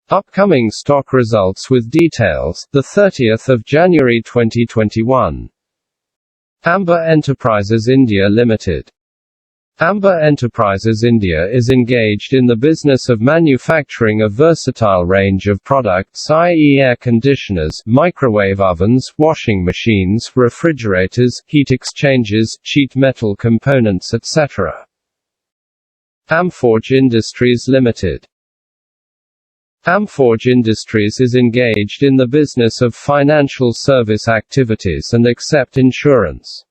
Upcoming stock results with details, 30th of January 2021. Amber Enterprises India Limited. Amber Enterprises India is engaged in the business of manufacturing a versatile range of products, i.e. air conditioners, microwave ovens, washing machines, refrigerators, heat exchangers, sheet metal components, etc. Amforge Industries Limited. Amforge Industries is engaged in the business of financial service activities and accept insurance.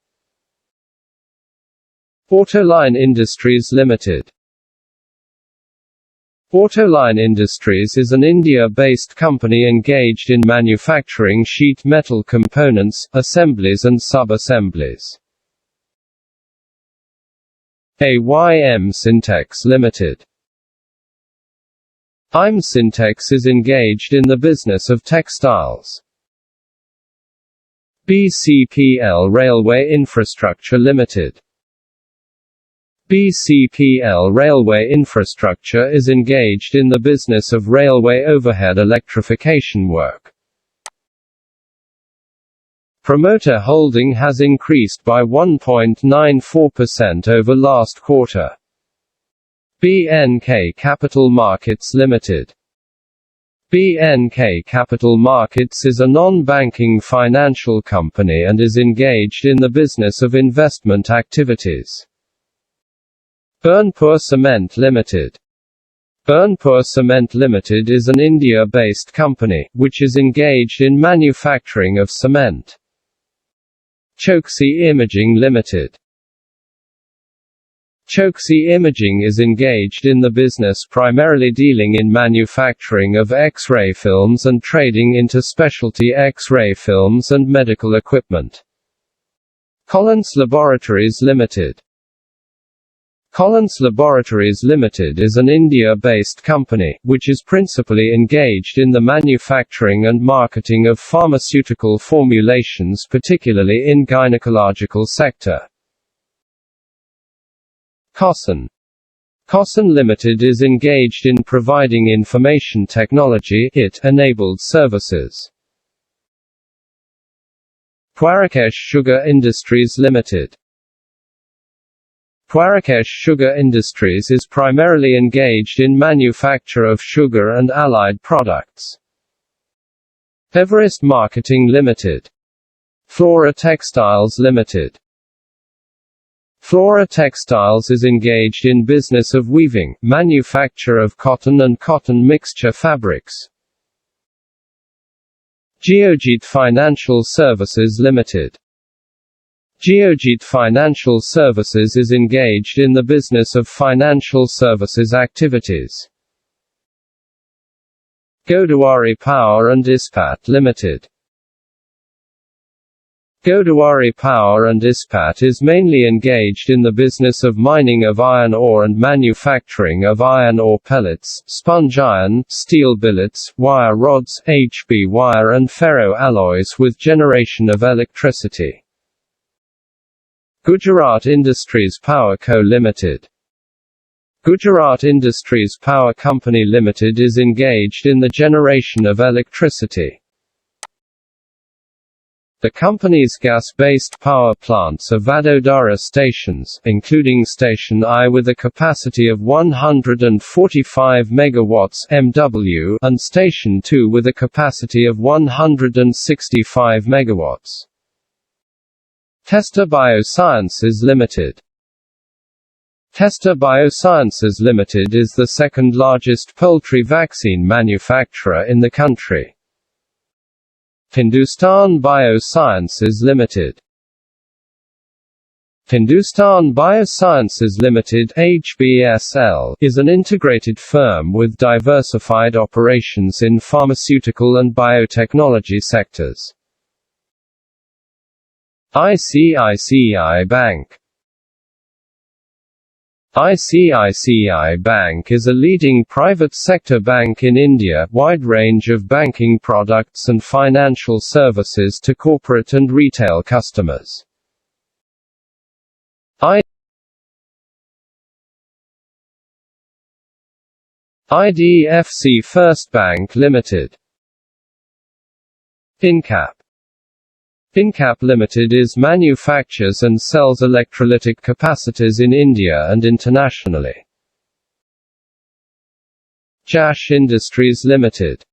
Autoline Industries Limited. Autoline Industries is an India-based company engaged in manufacturing sheet metal components, assemblies and sub-assemblies. AYM Syntex Limited. AYM Syntex is engaged in the business of textiles. BCPL Railway Infrastructure Limited. BCPL Railway Infrastructure is engaged in the business of railway overhead electrification work. Promoter holding has increased by 1.94% over last quarter. BNK Capital Markets Limited. BNK Capital Markets is a non-banking financial company and is engaged in the business of investment activities. Burnpur Cement Limited. Burnpur Cement Limited is an India-based company, which is engaged in manufacturing of cement. Choksi Imaging Limited. Choksi Imaging is engaged in the business primarily dealing in manufacturing of X-ray films and trading into specialty X-ray films and medical equipment. Collins Laboratories Limited. Collins Laboratories Limited is an India-based company, which is principally engaged in the manufacturing and marketing of pharmaceutical formulations, particularly in gynecological sector. Cossen. Cossen Limited is engaged in providing information technology (IT)-enabled services. Pwarakesh Sugar Industries Limited. Pwarakesh Sugar Industries is primarily engaged in manufacture of sugar and allied products. Everest Marketing Limited. Flora Textiles Limited. Flora Textiles is engaged in business of weaving, manufacture of cotton and cotton mixture fabrics. Geojit Financial Services Limited. Geojit Financial Services is engaged in the business of financial services activities. Godawari Power and Ispat Limited. Godawari Power and Ispat is mainly engaged in the business of mining of iron ore and manufacturing of iron ore pellets, sponge iron, steel billets, wire rods, HB wire and ferro alloys with generation of electricity. Gujarat Industries Power Co Limited. Gujarat Industries Power Company Limited is engaged in the generation of electricity. The company's gas-based power plants are Vadodara stations, including Station I with a capacity of 145 MW MW, and Station II with a capacity of 165 MW. Testa Biosciences Limited. Testa Biosciences Limited is the second largest poultry vaccine manufacturer in the country. Hindustan Biosciences Limited. Hindustan Biosciences Limited (HBSL) is an integrated firm with diversified operations in pharmaceutical and biotechnology sectors. ICICI Bank. ICICI Bank is a leading private sector bank in India, wide range of banking products and financial services to corporate and retail customers. IDFC First Bank Limited. Incap. Incap Limited is manufactures and sells electrolytic capacitors in India and internationally. Jash Industries Limited.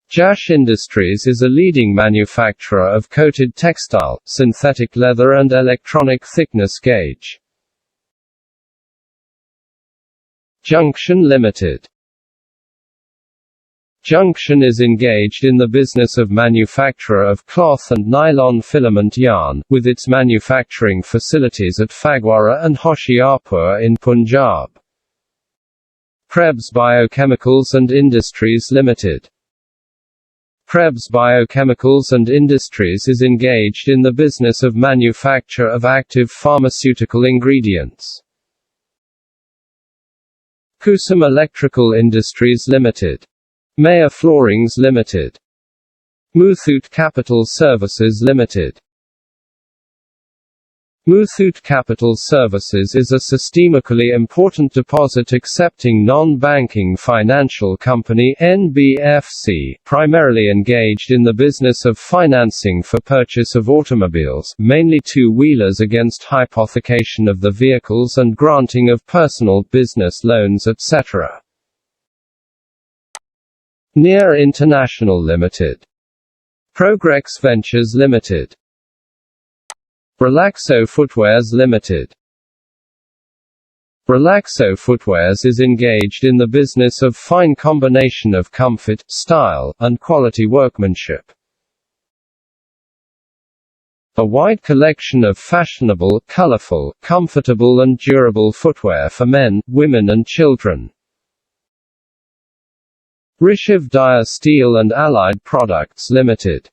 Jash Industries is a leading manufacturer of coated textile, synthetic leather and electronic thickness gauge. Junction Limited. Junction is engaged in the business of manufacture of cloth and nylon filament yarn, with its manufacturing facilities at Phagwara and Hoshiarpur in Punjab. Krebs Biochemicals and Industries Limited. Krebs Biochemicals and Industries is engaged in the business of manufacture of active pharmaceutical ingredients. Kusum Electrical Industries Limited. Maya Floorings Limited. Muthoot Capital Services Limited. Muthoot Capital Services is a systemically important deposit accepting non-banking financial company (NBFC), primarily engaged in the business of financing for purchase of automobiles, mainly two-wheelers, against hypothecation of the vehicles and granting of personal business loans, etc. Near International Limited. Progrex Ventures Limited. Relaxo Footwears Limited. Relaxo Footwears is engaged in the business of fine combination of comfort, style, and quality workmanship. A wide collection of fashionable, colorful, comfortable and durable footwear for men, women and children. Rishiv Dyer Steel and Allied Products Limited.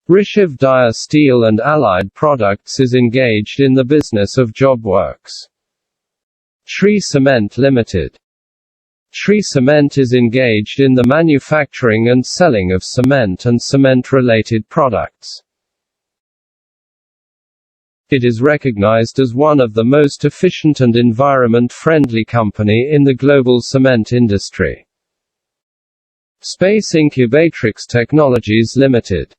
Rishiv Dyer Steel and Allied Products is engaged in the business of job works. Shree Cement Limited. Shree Cement is engaged in the manufacturing and selling of cement and cement-related products. It is recognized as one of the most efficient and environment-friendly company in the global cement industry. Space Incubatrix Technologies Limited.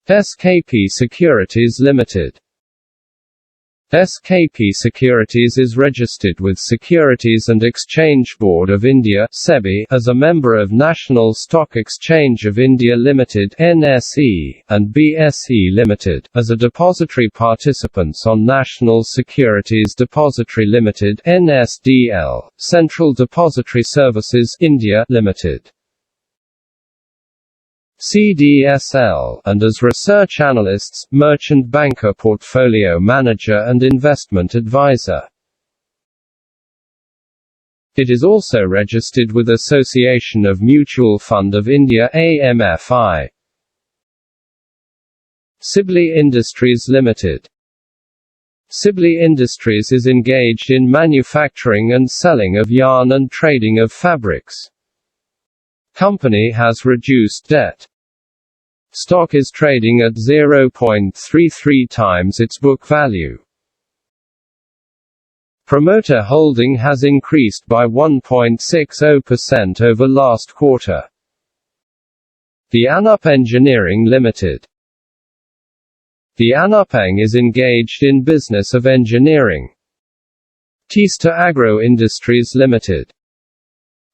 SKP Securities Limited. SKP Securities is registered with Securities and Exchange Board of India (SEBI) as a member of National Stock Exchange of India Limited (NSE) and BSE Limited as a depository participants on National Securities Depository Limited (NSDL), Central Depository Services India Limited. CDSL, and as research analysts, merchant banker, portfolio manager and investment advisor. It is also registered with Association of Mutual Fund of India (AMFI). Sibley Industries Limited. Sibley Industries is engaged in manufacturing and selling of yarn and trading of fabrics. Company has reduced debt. Stock is trading at 0.33 times its book value. Promoter holding has increased by 1.60% over last quarter. The Anup Engineering Limited. The Anupeng is engaged in business of engineering. Teesta Agro Industries Limited.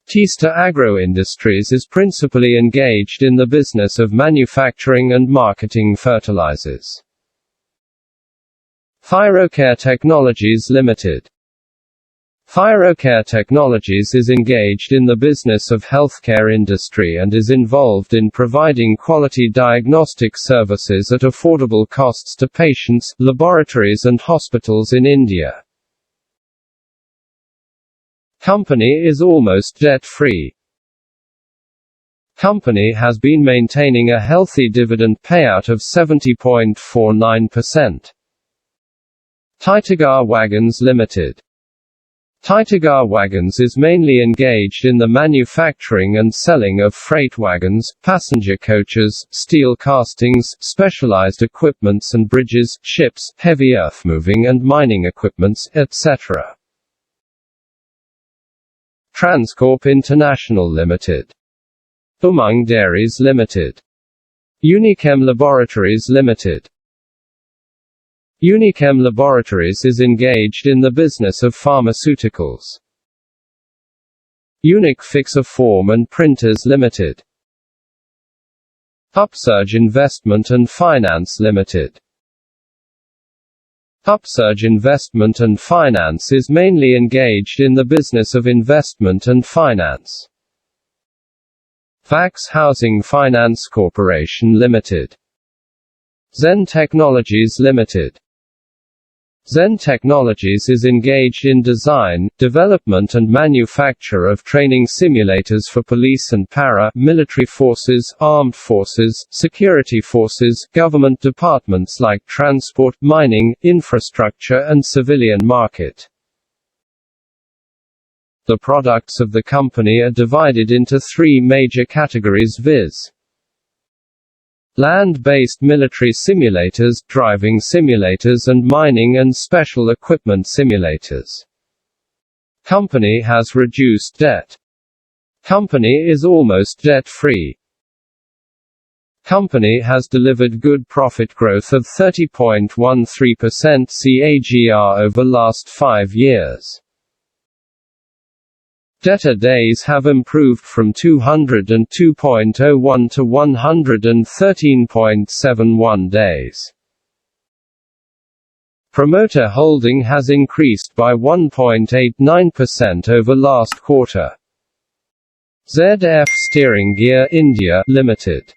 Teesta Agro Industries is principally engaged in the business of manufacturing and marketing fertilizers. Thyrocare Technologies Limited. Thyrocare Technologies is engaged in the business of healthcare industry and is involved in providing quality diagnostic services at affordable costs to patients, laboratories and hospitals in India. Company is almost debt-free. Company has been maintaining a healthy dividend payout of 70.49%. Titagar Wagons Limited. Titagar Wagons is mainly engaged in the manufacturing and selling of freight wagons, passenger coaches, steel castings, specialized equipments and bridges, ships, heavy earthmoving and mining equipments, etc. Transcorp International Limited, Umang Dairies Limited, Unichem Laboratories Limited. Unichem Laboratories is engaged in the business of pharmaceuticals. Unique Fixer Form and Printers Limited, Upsurge Investment and Finance Limited. Upsurge Investment and Finance is mainly engaged in the business of investment and finance. Vax Housing Finance Corporation Limited, Zen Technologies Limited. Zen Technologies is engaged in design, development and manufacture of training simulators for police and para-military forces, armed forces, security forces, government departments like transport, mining, infrastructure and civilian market. The products of the company are divided into three major categories, viz. Land-based military simulators, driving simulators and mining and special equipment simulators. Company has reduced debt. Company is almost debt-free. Company has delivered good profit growth of 30.13% CAGR over last 5 years. Debtor days have improved from 202.01 to 113.71 days. Promoter holding has increased by 1.89% over last quarter. ZF Steering Gear India Limited,